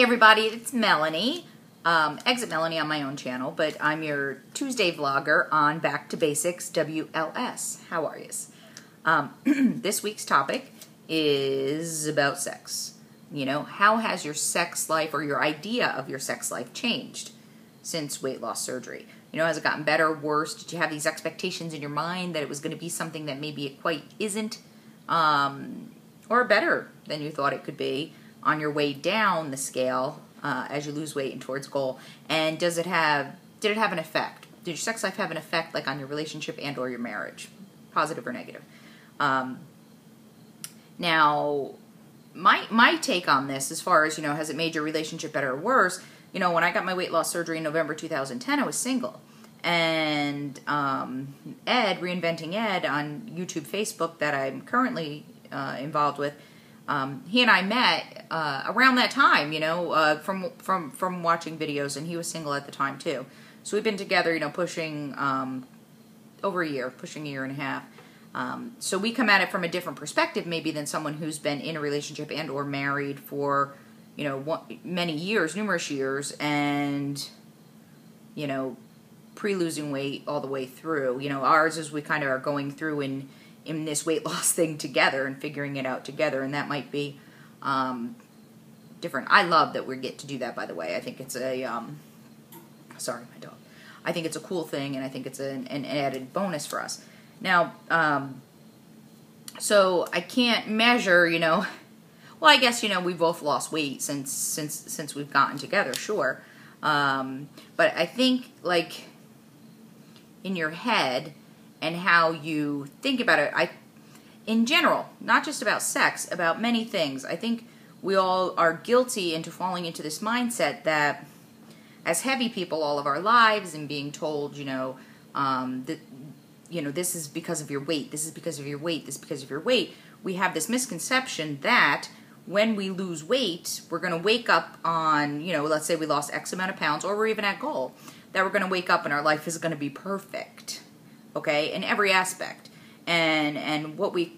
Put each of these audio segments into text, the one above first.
Hey everybody, it's Melanie, ExitMelanie on my own channel, but I'm your Tuesday vlogger on Back2BasicsWLS. How are you? This week's topic is about sex. You know, how has your sex life or your idea of your sex life changed since weight loss surgery? You know, has it gotten better, worse? Did you have these expectations in your mind that it was going to be something that maybe it quite isn't, or better than you thought it could be on your way down the scale as you lose weight and towards goal? And did it have an effect? Did your sex life have an effect, like on your relationship and or your marriage, positive or negative? Now, my take on this, as far as, you know, has it made your relationship better or worse? You know, when I got my weight loss surgery in November 2010, I was single. And Ed, Reinventing Ed on YouTube, Facebook, that I'm currently involved with, he and I met around that time, you know, from watching videos, and he was single at the time too. So we've been together, you know, pushing over a year, pushing a year and a half. So we come at it from a different perspective maybe than someone who's been in a relationship and or married for, you know, many years, numerous years, and, you know, pre-losing weight all the way through. You know, ours is we kind of are going through in this weight loss thing together and figuring it out together, and that might be different. I love that we get to do that, by the way. I think it's a, sorry, my dog. I think it's a cool thing, and I think it's an added bonus for us. Now, so I can't measure, you know, well, I guess, you know, we both lost weight since we've gotten together, sure. But I think, like, in your head and how you think about it, in general, not just about sex, about many things, I think we all are guilty into falling into this mindset that as heavy people all of our lives and being told, you know, that, you know, this is because of your weight, this is because of your weight, this is because of your weight, we have this misconception that when we lose weight, we're going to wake up on, you know, let's say we lost X amount of pounds, or we're even at goal, that we're going to wake up and our life is going to be perfect, okay, in every aspect. And what we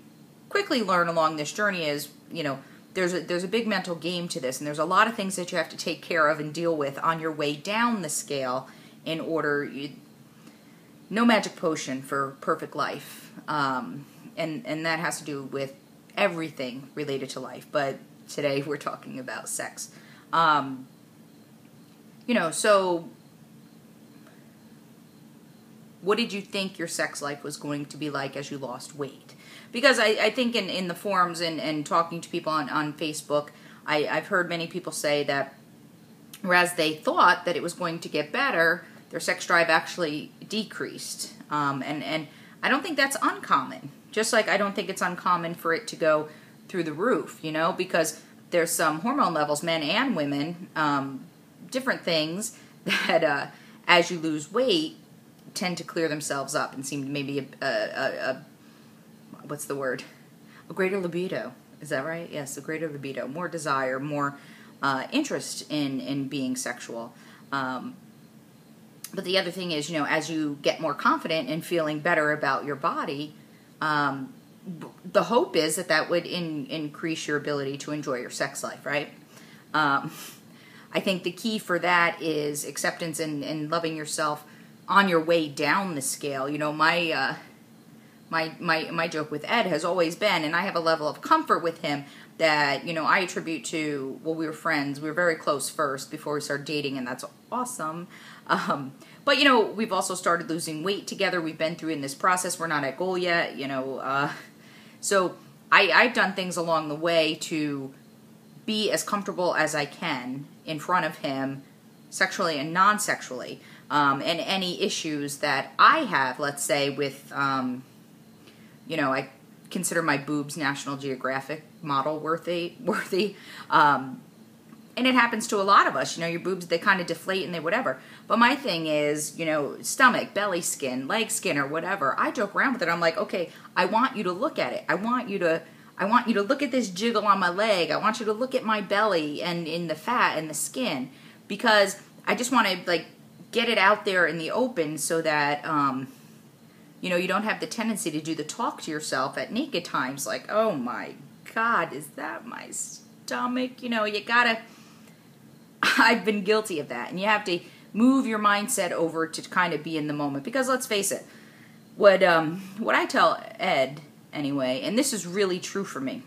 quickly learn along this journey is, you know, there's a big mental game to this, and there's a lot of things that you have to take care of and deal with on your way down the scale in order. No magic potion for perfect life, and that has to do with everything related to life, but today we're talking about sex. You know, so what did you think your sex life was going to be like as you lost weight? Because I think in the forums and talking to people on Facebook, I've heard many people say that whereas they thought that it was going to get better, their sex drive actually decreased. And I don't think that's uncommon. Just like I don't think it's uncommon for it to go through the roof, you know, because there's some hormone levels, men and women, different things that as you lose weight tend to clear themselves up and seem maybe what's the word? A greater libido. Is that right? Yes, a greater libido, more desire, more interest in being sexual. But the other thing is, you know, as you get more confident and feeling better about your body, the hope is that would increase your ability to enjoy your sex life, right? I think the key for that is acceptance and loving yourself on your way down the scale. You know, my joke with Ed has always been, and I have a level of comfort with him that, you know, I attribute to, well, we were friends. We were very close first before we started dating, and that's awesome. But, you know, we've also started losing weight together. We've been through in this process. We're not at goal yet, you know. So I've done things along the way to be as comfortable as I can in front of him, sexually and non-sexually. And any issues that I have, let's say, with, you know, I consider my boobs National Geographic model worthy. And it happens to a lot of us. You know, your boobs, they kind of deflate and they whatever. But my thing is, you know, stomach, belly skin, leg skin, or whatever. I joke around with it. I'm like, okay, I want you to look at it. I want you to look at this jiggle on my leg. I want you to look at my belly and in the fat and the skin, because I just want to, like, get it out there in the open so that, you know, you don't have the tendency to do the talk to yourself at naked times, like, oh my God, is that my stomach? You know, you gotta I've been guilty of that. And you have to move your mindset over to kind of be in the moment. Because let's face it, what I tell Ed, anyway, and this is really true for me,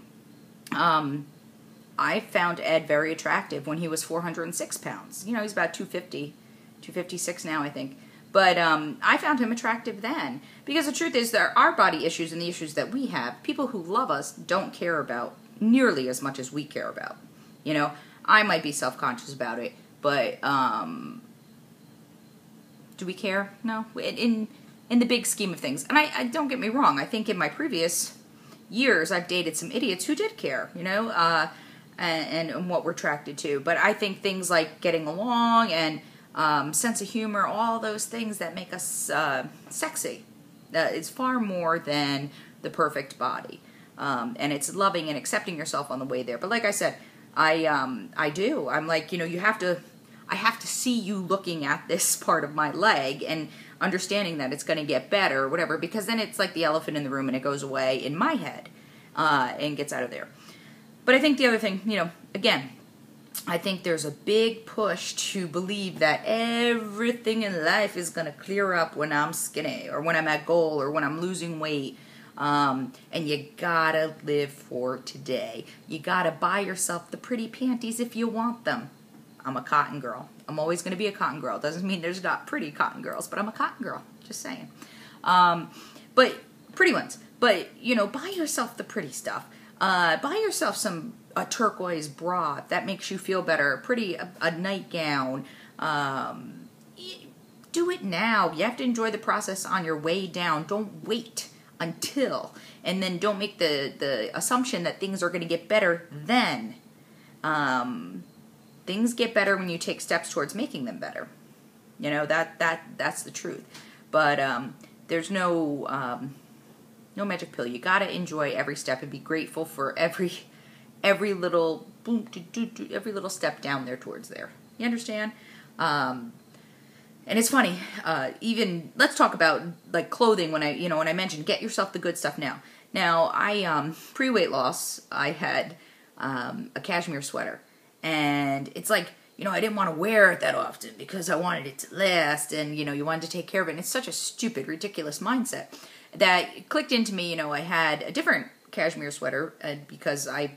I found Ed very attractive when he was 406 pounds. You know, he's about 250, 256 now, I think. But I found him attractive then. Because the truth is, there are body issues and the issues that we have, people who love us don't care about nearly as much as we care about. You know, I might be self-conscious about it, but do we care? No. In the big scheme of things. And I don't get me wrong, I think in my previous years I've dated some idiots who did care, you know, and what we're attracted to. But I think things like getting along and sense of humor, all those things that make us sexy, is far more than the perfect body. And it's loving and accepting yourself on the way there. But like I said, I do. I'm like, you know, I have to see you looking at this part of my leg and understanding that it's going to get better or whatever, because then it's like the elephant in the room and it goes away in my head and gets out of there. But I think the other thing, you know, again, I think there's a big push to believe that everything in life is going to clear up when I'm skinny or when I'm at goal or when I'm losing weight. And you gotta live for today. You gotta buy yourself the pretty panties if you want them. I'm a cotton girl. I'm always going to be a cotton girl. Doesn't mean there's not pretty cotton girls, but I'm a cotton girl. Just saying. But pretty ones. But, you know, buy yourself the pretty stuff. Buy yourself a turquoise bra that makes you feel better. A nightgown. Do it now. You have to enjoy the process on your way down. Don't wait until. And then don't make the assumption that things are going to get better then. Things get better when you take steps towards making them better. You know, that's the truth. But there's no magic pill. You gotta enjoy every step and be grateful for every little every little step down there towards there. You understand? And it's funny. Even let's talk about like clothing. When I mentioned get yourself the good stuff now. Now I pre-weight loss I had a cashmere sweater. And it's like, you know, I didn't want to wear it that often because I wanted it to last and, you know, you wanted to take care of it. And it's such a stupid, ridiculous mindset that clicked into me. You know, I had a different cashmere sweater because I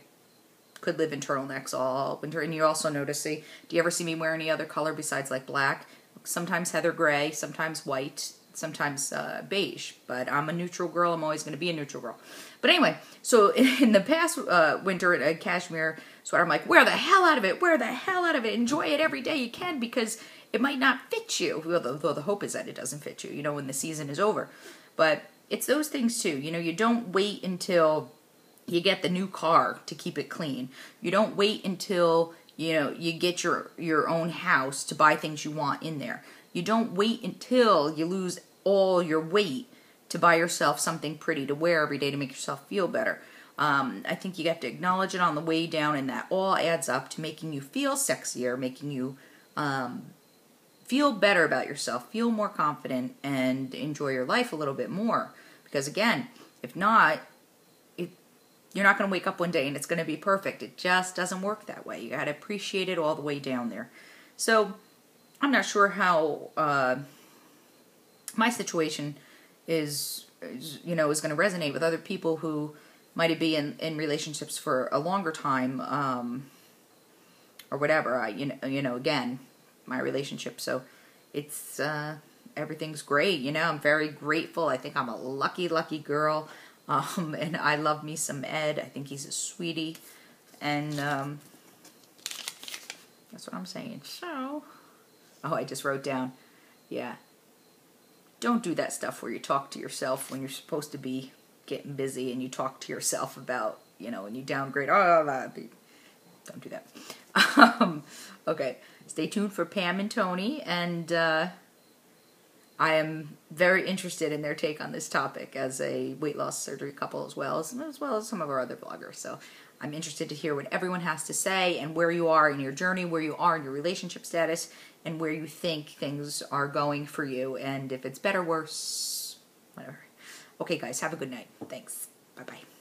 could live in turtlenecks all winter. And you also notice, do you ever see me wear any other color besides like black? Sometimes heather gray, sometimes white, sometimes beige. But I'm a neutral girl. I'm always going to be a neutral girl. But anyway, so in the past winter, a cashmere sweater, I'm like, wear the hell out of it. Wear the hell out of it. Enjoy it every day you can because it might not fit you. Though the hope is that it doesn't fit you, you know, when the season is over. But it's those things too. You know, you don't wait until you get the new car to keep it clean. You don't wait until, you know, you get your own house to buy things you want in there. You don't wait until you lose all your weight to buy yourself something pretty to wear every day to make yourself feel better. I think you have to acknowledge it on the way down, and that all adds up to making you feel sexier, making you feel better about yourself, feel more confident, and enjoy your life a little bit more. Because again, if not, you're not going to wake up one day and it's going to be perfect. It just doesn't work that way. You got to appreciate it all the way down there. So I'm not sure how my situation is going to resonate with other people who might be in relationships for a longer time, or whatever. Again, my relationship. So it's everything's great. You know, I'm very grateful. I think I'm a lucky girl. And I love me some Ed. I think he's a sweetie. And that's what I'm saying. So, I just wrote down, yeah. Don't do that stuff where you talk to yourself when you're supposed to be getting busy and you talk to yourself about, and you downgrade. Don't do that. Okay, stay tuned for Pam and Tony, and I am very interested in their take on this topic as a weight loss surgery couple as well as some of our other bloggers. So I'm interested to hear what everyone has to say and where you are in your journey, where you are in your relationship status, and where you think things are going for you, and if it's better, worse, whatever. Okay, guys, have a good night. Thanks. Bye-bye.